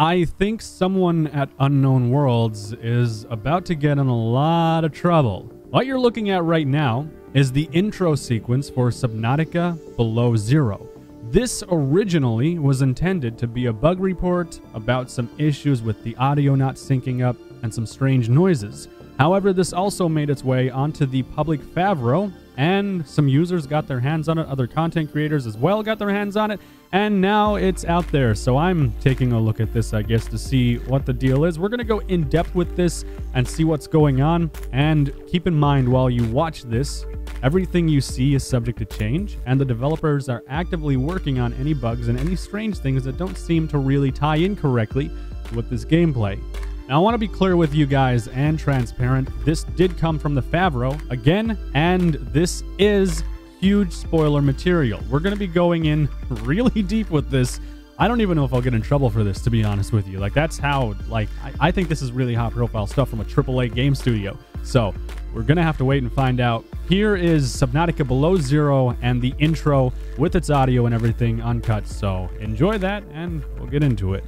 I think someone at Unknown Worlds is about to get in a lot of trouble. What you're looking at right now is the intro sequence for Subnautica Below Zero. This originally was intended to be a bug report about some issues with the audio not syncing up and some strange noises. However, this also made its way onto the public Favreau, and some users got their hands on it, other content creators as well got their hands on it, and now it's out there. So I'm taking a look at this, I guess, to see what the deal is. We're going to go in depth with this and see what's going on, and keep in mind while you watch this, everything you see is subject to change, and the developers are actively working on any bugs and any strange things that don't seem to really tie in correctly with this gameplay. Now, I want to be clear with you guys and transparent. This did come from the Favreau again, and this is huge spoiler material. We're going to be going in really deep with this. I don't even know if I'll get in trouble for this, to be honest with you. Like, that's how, like, I think this is really high profile stuff from a AAA game studio. So we're going to have to wait and find out. Here is Subnautica Below Zero and the intro with its audio and everything uncut. So enjoy that and we'll get into it.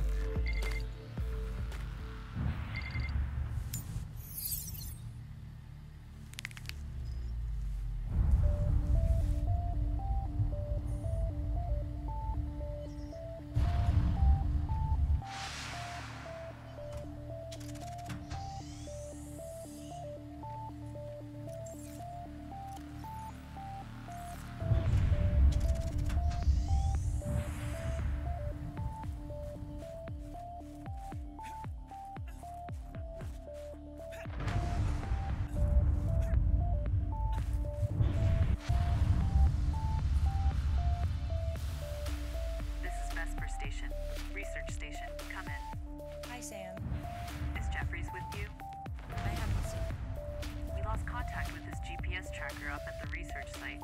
Station. Research station, come in. Hi, Sam. Is Jeffries with you? I haven't seen him. We lost contact with his GPS tracker up at the research site.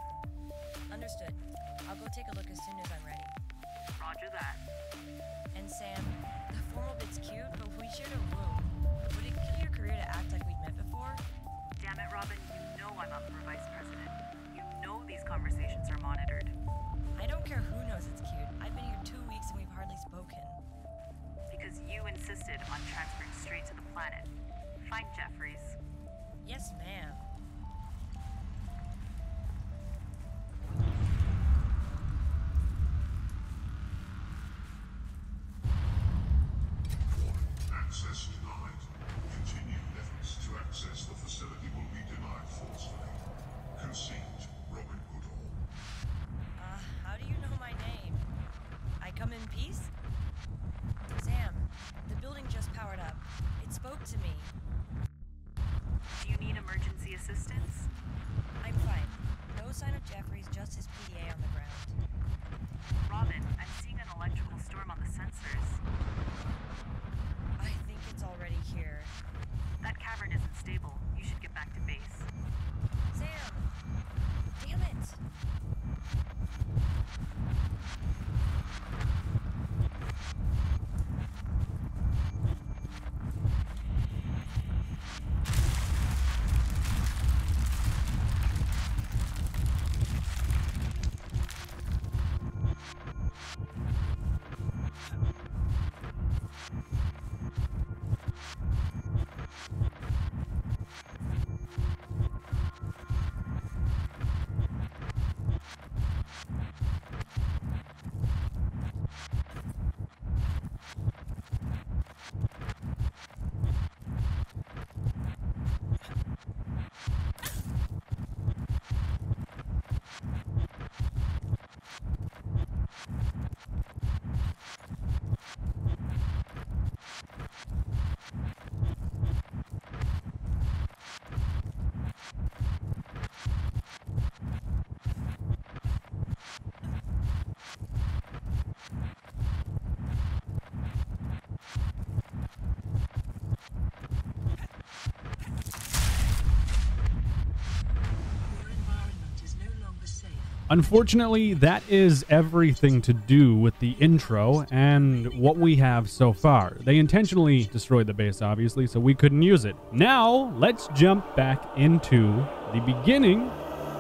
Understood. I'll go take a look as soon as I'm ready. Roger that. And Sam, the formal bit's cute, but we shared a room. Would it kill your career to act like we'd met before? Damn it, Robin, you know I'm up for vice president. You know these conversations are monitored. I don't care who knows it's cute. I've been here 2 weeks and we've hardly spoken. Because you insisted on transferring straight to the planet. Find Jeffries. Yes, ma'am. Access denied. Continued efforts to access the facility will be denied forcefully. Conceived, Robin Goodall. How do you know my name? I come in peace? Sam, the building just powered up. It spoke to me. Do you need emergency assistance? I'm fine. No sign of Jeffries, just his PDA on the ground. Robin, I'm seeing an electrical storm on the sensors. I think it's already here. That cavern isn't stable. You should get back to base. Sam! Damn it! Unfortunately, that is everything to do with the intro and what we have so far. They intentionally destroyed the base, obviously, so we couldn't use it. Now, let's jump back into the beginning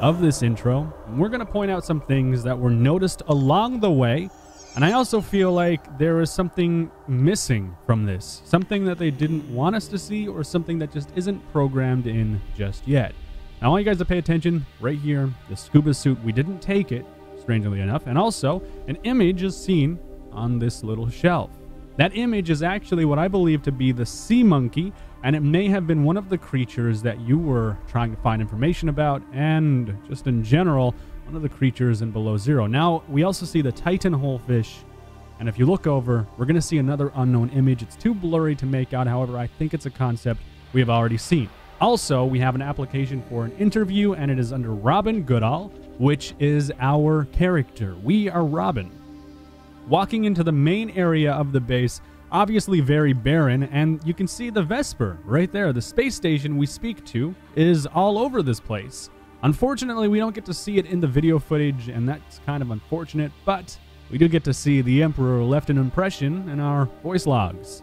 of this intro. We're going to point out some things that were noticed along the way And I also feel like there is something missing from this. Something that they didn't want us to see, or something that just isn't programmed in just yet. Now I want you guys to pay attention right here. The scuba suit, we didn't take it, strangely enough. And also, an image is seen on this little shelf. That image is actually what I believe to be the sea monkey, and it may have been one of the creatures that you were trying to find information about, and just in general, one of the creatures in Below Zero. Now, we also see the Titan Holefish, and if you look over, we're going to see another unknown image. It's too blurry to make out, however, I think it's a concept we have already seen. Also, we have an application for an interview, and it is under Robin Goodall, which is our character. We are Robin. Walking into the main area of the base, obviously very barren, and you can see the Vesper right there. The space station we speak to is all over this place. Unfortunately, we don't get to see it in the video footage, and that's kind of unfortunate, but we do get to see the Emperor left an impression in our voice logs.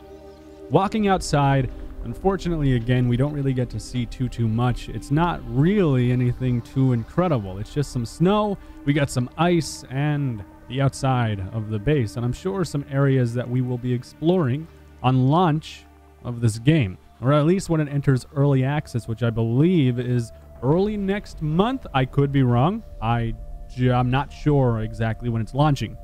Walking outside, unfortunately, again, we don't really get to see too much. It's not really anything too incredible. It's just some snow, we got some ice, and the outside of the base, and I'm sure some areas that we will be exploring on launch of this game, or at least when it enters early access, which I believe is early next month. I could be wrong. I'm not sure exactly when it's launching.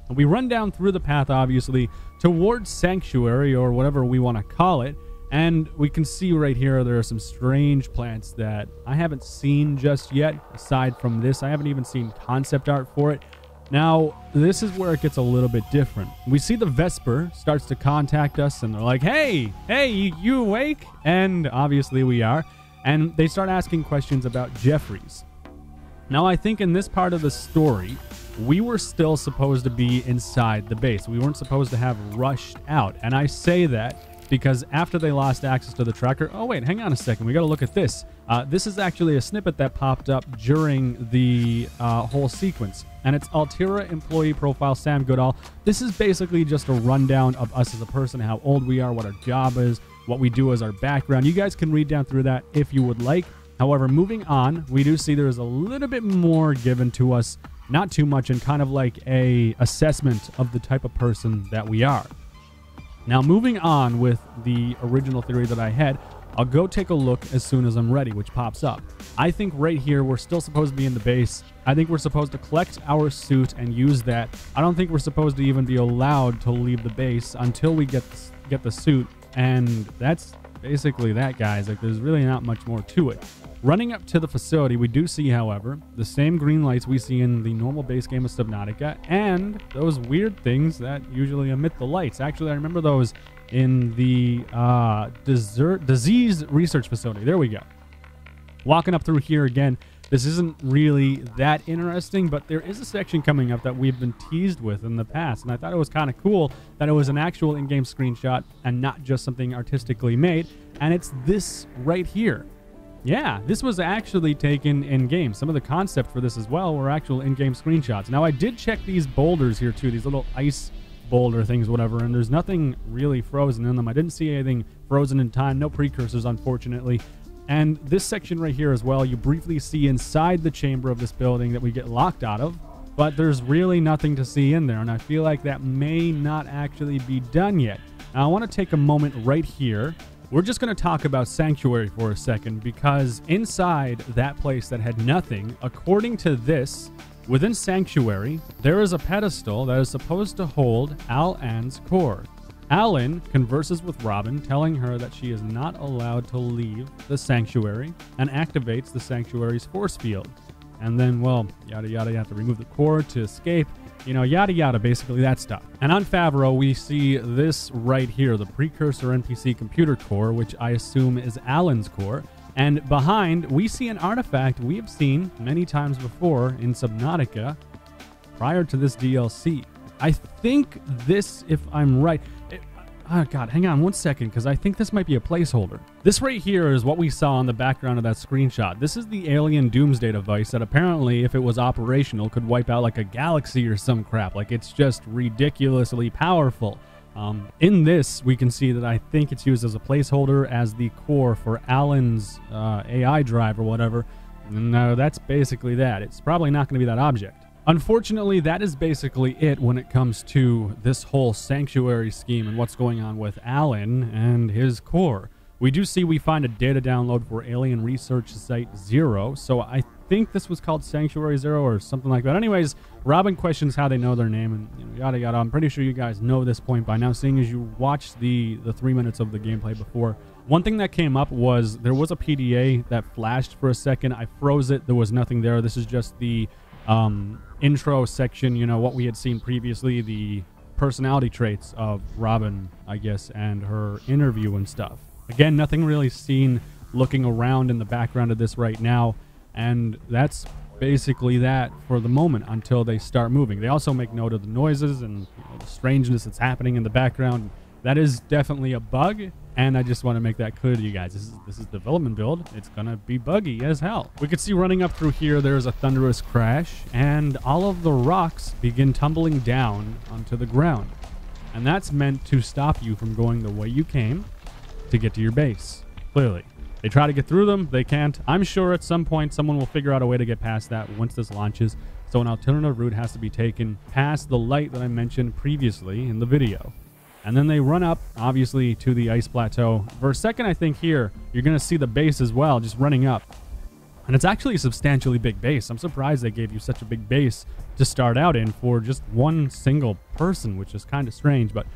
We run down through the path, obviously, towards Sanctuary, or whatever we want to call it, and we can see right here there are some strange plants that I haven't seen just yet. Aside from this, I haven't even seen concept art for it. Now, this is where it gets a little bit different. We see the Vesper starts to contact us, and they're like, hey, you awake? And obviously we are. And they start asking questions about Jeffries. Now, I think in this part of the story, we were still supposed to be inside the base. We weren't supposed to have rushed out. And I say that because after they lost access to the tracker... Oh, wait, hang on a second. We got to look at this. This is actually a snippet that popped up during the whole sequence. And it's Altera employee profile Sam Goodall. This is basically just a rundown of us as a person, how old we are, what our job is, what we do as our background. You guys can read down through that if you would like. However, moving on, we do see there's a little bit more given to us, not too much, and kind of like a assessment of the type of person that we are. Now, moving on with the original theory that I had, I'll go take a look as soon as I'm ready, which pops up. I think right here, we're still supposed to be in the base. I think we're supposed to collect our suit and use that. I don't think we're supposed to even be allowed to leave the base until we get the suit. And that's basically that, guys. Like, there's really not much more to it. Running up to the facility, we do see, however, the same green lights we see in the normal base game of Subnautica, and those weird things that usually emit the lights. Actually, I remember those in the disease research facility. There we go. Walking up through here again, this isn't really that interesting, but there is a section coming up that we've been teased with in the past, and I thought it was kind of cool that it was an actual in-game screenshot and not just something artistically made, and it's this right here. Yeah, this was actually taken in-game. Some of the concept for this as well were actual in-game screenshots. Now, I did check these boulders here, too, these little ice boulder things, whatever, and there's nothing really frozen in them. I didn't see anything frozen in time, no precursors, unfortunately. And this section right here as well, you briefly see inside the chamber of this building that we get locked out of, but there's really nothing to see in there, and I feel like that may not actually be done yet. Now, I want to take a moment right here. We're just going to talk about Sanctuary for a second, because inside that place that had nothing, according to this, within Sanctuary, there is a pedestal that is supposed to hold Al-An's core. Alan converses with Robin, telling her that she is not allowed to leave the Sanctuary, and activates the Sanctuary's force field. And then, well, yada yada, you have to remove the core to escape. You know, yada yada, basically that stuff. And on Favreau, we see this right here, the precursor NPC computer core, which I assume is Alan's core. And behind, we see an artifact we have seen many times before in Subnautica prior to this DLC. I think this, if I'm right... Oh, God, hang on one second, because I think this might be a placeholder. This right here is what we saw in the background of that screenshot. This is the alien Doomsday device that apparently, if it was operational, could wipe out like a galaxy or some crap. Like, it's just ridiculously powerful. In this, we can see that I think it's used as a placeholder as the core for Alan's AI drive or whatever. No, that's basically that. It's probably not going to be that object. Unfortunately, that is basically it when it comes to this whole sanctuary scheme and what's going on with Alan and his core. We do see we find a data download for Alien Research Site 0, so I think this was called Sanctuary 0 or something like that. Anyways, Robin questions how they know their name and yada yada. I'm pretty sure you guys know this point by now, seeing as you watched the 3 minutes of the gameplay before. One thing that came up was there was a PDA that flashed for a second. I froze it. There was nothing there. This is just the intro section, you know, what we had seen previously, the personality traits of Robin, I guess, and her interview and stuff. Again, nothing really seen looking around in the background of this right now, and that's basically that for the moment until they start moving. They also make note of the noises and, you know, the strangeness that's happening in the background. That is definitely a bug, and I just want to make that clear to you guys. This is development build. It's gonna be buggy as hell. We could see running up through here, there's a thunderous crash, and all of the rocks begin tumbling down onto the ground. And that's meant to stop you from going the way you came to get to your base. Clearly. They try to get through them, they can't. I'm sure at some point someone will figure out a way to get past that once this launches. So an alternative route has to be taken past the light that I mentioned previously in the video. And then they run up, obviously, to the ice plateau. For a second, I think here, you're going to see the base as well, just running up. And it's actually a substantially big base. I'm surprised they gave you such a big base to start out in for just one single person, which is kind of strange. But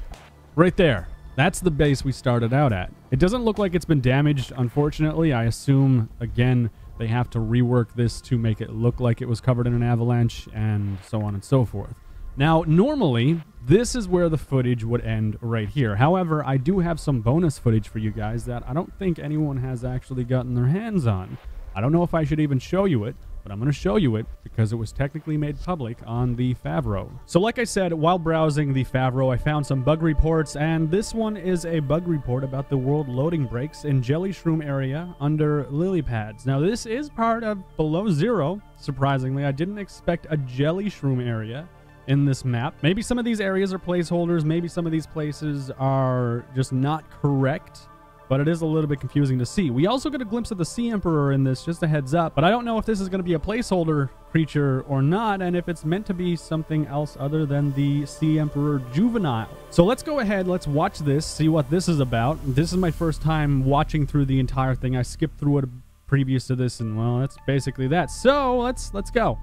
right there, that's the base we started out at. It doesn't look like it's been damaged, unfortunately. I assume, again, they have to rework this to make it look like it was covered in an avalanche and so on and so forth. Now, normally, this is where the footage would end right here. However, I do have some bonus footage for you guys that I don't think anyone has actually gotten their hands on. I don't know if I should even show you it, but I'm going to show you it because it was technically made public on the Favreau. So like I said, while browsing the Favreau, I found some bug reports, and this one is a bug report about the world loading breaks in Jelly Shroom area under lily pads. Now, this is part of Below Zero. Surprisingly, I didn't expect a Jelly Shroom area in this map. Maybe some of these areas are placeholders. Maybe some of these places are just not correct, but it is a little bit confusing to see. We also get a glimpse of the Sea Emperor in this, just a heads up, but I don't know if this is going to be a placeholder creature or not, and if it's meant to be something else other than the Sea Emperor juvenile. So let's go ahead, let's watch this, see what this is about. This is my first time watching through the entire thing. I skipped through it previous to this, and well, that's basically that. So let's go.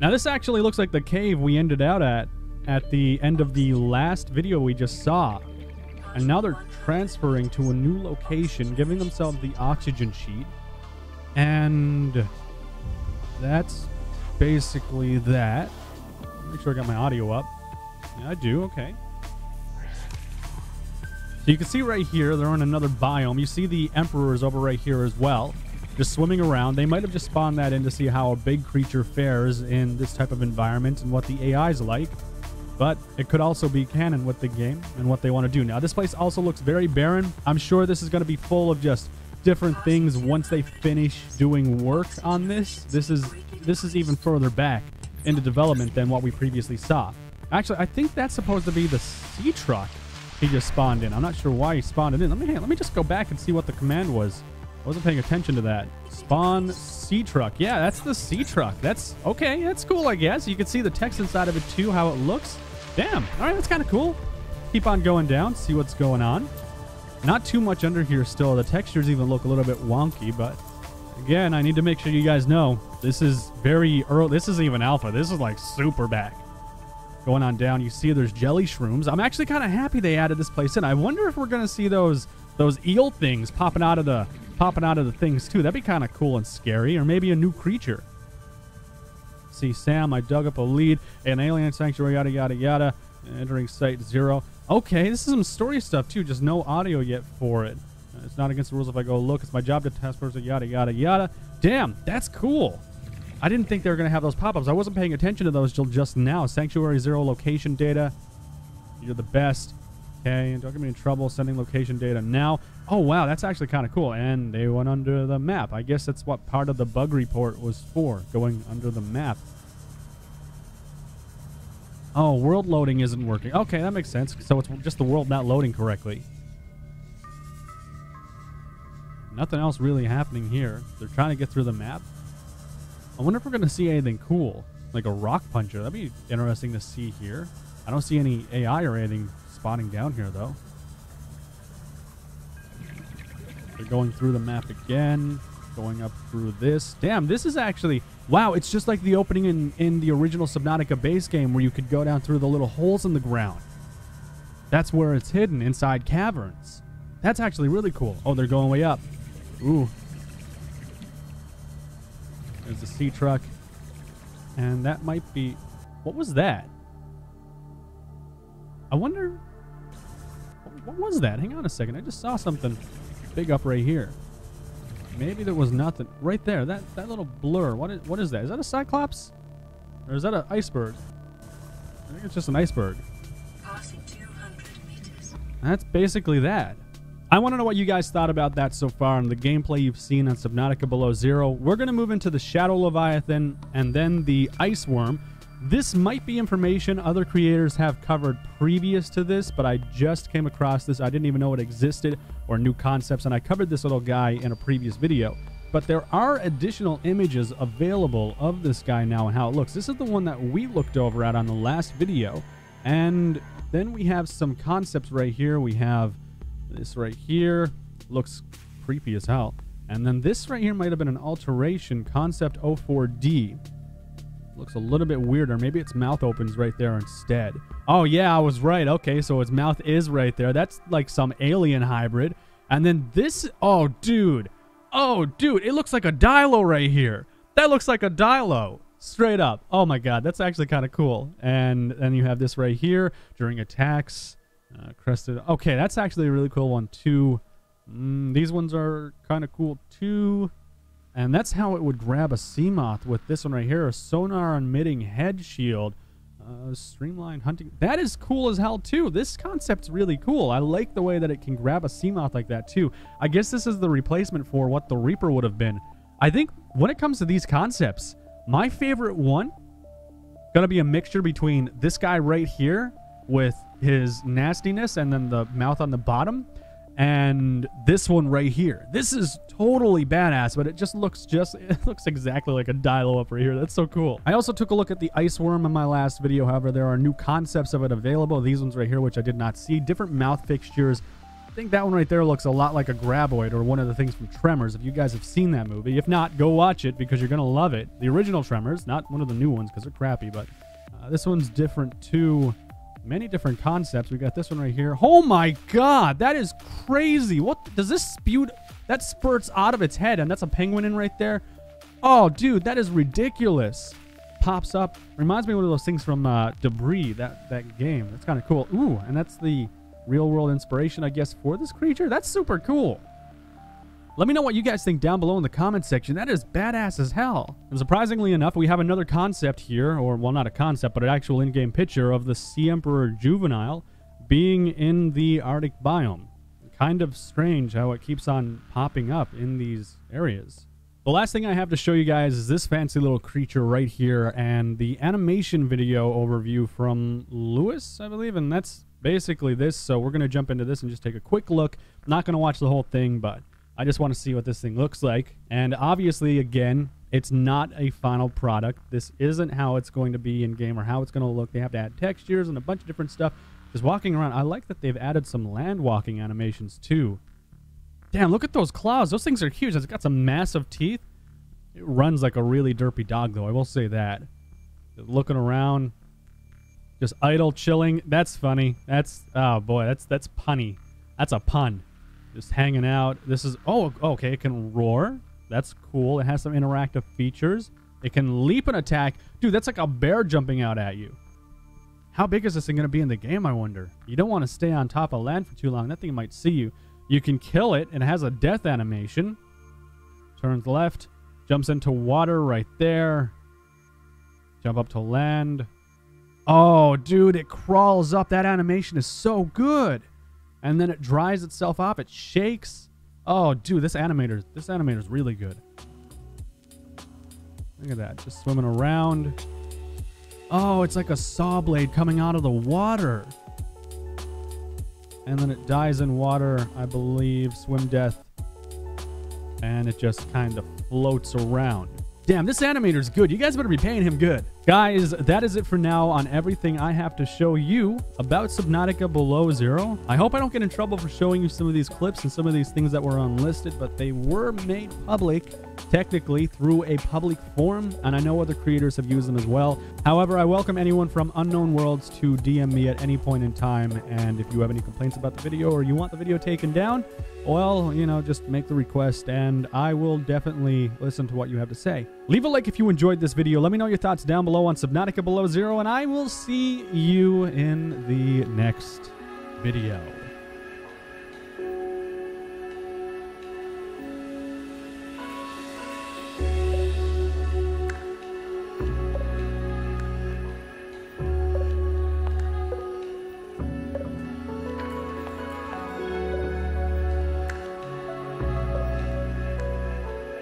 Now, this actually looks like the cave we ended out at the end of the last video we just saw. And now they're transferring to a new location, giving themselves the oxygen sheet. And that's basically that. Make sure I got my audio up. Yeah, I do. Okay. So you can see right here, they're in another biome. You see the Emperors over right here as well, just swimming around. They might have just spawned that in to see how a big creature fares in this type of environment and what the AI is like. But it could also be canon with the game and what they want to do. Now, this place also looks very barren. I'm sure this is going to be full of just different things once they finish doing work on this. This is even further back into development than what we previously saw. Actually, I think that's supposed to be the sea truck he just spawned in. I'm not sure why he spawned it in. Let me just go back and see what the command was. I wasn't paying attention to that. Spawn sea truck. Yeah, that's the sea truck. That's okay. That's cool, I guess. You can see the text inside of it too, how it looks. Damn. All right, that's kind of cool. Keep on going down, see what's going on. Not too much under here still. The textures even look a little bit wonky, but again, I need to make sure you guys know this is very early. This isn't even alpha. This is like super back. Going on down, you see there's jelly shrooms. I'm actually kind of happy they added this place in. I wonder if we're gonna see those eel things popping out of the things too. That'd be kind of cool and scary, or maybe a new creature. See, Sam, I dug up a lead. An alien sanctuary, yada, yada, yada. Entering Site 0. Okay, this is some story stuff, too. Just no audio yet for it. It's not against the rules if I go look. It's my job to test person, yada, yada, yada. Damn, that's cool. I didn't think they were going to have those pop-ups. I wasn't paying attention to those till just now. Sanctuary 0 location data. You're the best. Okay, don't get me in trouble. Sending location data now. Oh, wow, that's actually kind of cool. And they went under the map. I guess that's what part of the bug report was for, going under the map. Oh, world loading isn't working. Okay, that makes sense. So it's just the world not loading correctly. Nothing else really happening here. They're trying to get through the map. I wonder if we're going to see anything cool, like a rock puncher. That'd be interesting to see here. I don't see any AI or anything spawning down here, though. They're going through the map again, going up through this. Damn, this is actually... Wow, it's just like the opening in the original Subnautica base game where you could go down through the little holes in the ground. That's where it's hidden, inside caverns. That's actually really cool. Oh, they're going way up. Ooh. There's the sea truck. And that might be... What was that? I wonder... What was that? Hang on a second. I just saw something big up right here. Maybe there was nothing. Right there. That little blur. What is that? Is that a Cyclops? Or is that an iceberg? I think it's just an iceberg. Passing 200 meters. That's basically that. I want to know what you guys thought about that so far and the gameplay you've seen on Subnautica Below Zero. We're going to move into the Shadow Leviathan and then the Ice Worm. This might be information other creators have covered previous to this, but I just came across this. I didn't even know it existed or new concepts, and I covered this little guy in a previous video. But there are additional images available of this guy now and how it looks. This is the one that we looked over at on the last video. And then we have some concepts right here. We have this right here. Looks creepy as hell. And then this right here might have been an alteration, Concept 04D. Looks a little bit weirder. Maybe its mouth opens right there instead. Oh, yeah, I was right. Okay, so its mouth is right there. That's like some alien hybrid. And then this... Oh, dude. Oh, dude. It looks like a Dilo right here. That looks like a Dilo. Straight up. Oh, my God. That's actually kind of cool. And then you have this right here during attacks. Crested. Okay, that's actually a really cool one, too. These ones are kind of cool, too. And that's how it would grab a Seamoth with this one right here. A sonar emitting head shield. Streamlined hunting. That is cool as hell, too. This concept's really cool. I like the way that it can grab a Seamoth like that, too. I guess this is the replacement for what the Reaper would have been. I think when it comes to these concepts, my favorite one gonna be a mixture between this guy right here with his nastiness and then the mouth on the bottom, and this one right here. This is totally badass, but it looks exactly like a Dilo up right here. That's so cool. I also took a look at the Ice Worm in my last video. However, there are new concepts of it available. These ones right here, which I did not see. Different mouth fixtures. I think that one right there looks a lot like a Graboid or one of the things from Tremors, if you guys have seen that movie. If not, go watch it because you're going to love it. The original Tremors, not one of the new ones because they're crappy, but this one's different too. Many different concepts. We got this one right here. Oh my God, that is crazy. What does this spew? That spurts out of its head, and that's a penguin in right there. Oh, dude, that is ridiculous. Pops up. Reminds me of one of those things from Debris, that game. That's kind of cool. Ooh, and that's the real world inspiration, I guess, for this creature. That's super cool. Let me know what you guys think down below in the comment section. That is badass as hell. And surprisingly enough, we have another concept here, or well, not a concept, but an actual in-game picture of the Sea Emperor Juvenile being in the Arctic biome. Kind of strange how it keeps on popping up in these areas. The last thing I have to show you guys is this fancy little creature right here and the animation video overview from Lewis, I believe, and that's basically this. So we're going to jump into this and just take a quick look. I'm not going to watch the whole thing, but I just want to see what this thing looks like. And obviously, again, it's not a final product. This isn't how it's going to be in-game or how it's going to look. They have to add textures and a bunch of different stuff. Just walking around. I like that they've added some land walking animations, too. Damn, look at those claws. Those things are huge. It's got some massive teeth. It runs like a really derpy dog, though. I will say that. Looking around. Just idle, chilling. That's funny. That's, oh, boy, that's punny. That's a pun. Just hanging out. This is... Oh, okay. It can roar. That's cool. It has some interactive features. It can leap and attack. Dude, that's like a bear jumping out at you. How big is this thing going to be in the game, I wonder? You don't want to stay on top of land for too long. That thing might see you. You can kill it, and it has a death animation. Turns left. Jumps into water right there. Jump up to land. Oh, dude, it crawls up. That animation is so good. And then it dries itself off. It shakes. Oh, dude, this animator's really good. Look at that. Just swimming around. Oh, it's like a saw blade coming out of the water. And then it dies in water, I believe. Swim death. And it just kind of floats around. Damn, this animator's good. You guys better be paying him good. Guys, that is it for now on everything I have to show you about Subnautica Below Zero. I hope I don't get in trouble for showing you some of these clips and some of these things that were unlisted, but they were made public technically through a public forum, and I know other creators have used them as well. However, I welcome anyone from Unknown Worlds to DM me at any point in time, and if you have any complaints about the video or you want the video taken down, well, you know, just make the request and I will definitely listen to what you have to say. Leave a like if you enjoyed this video. Let me know your thoughts down below on Subnautica Below Zero, and I will see you in the next video.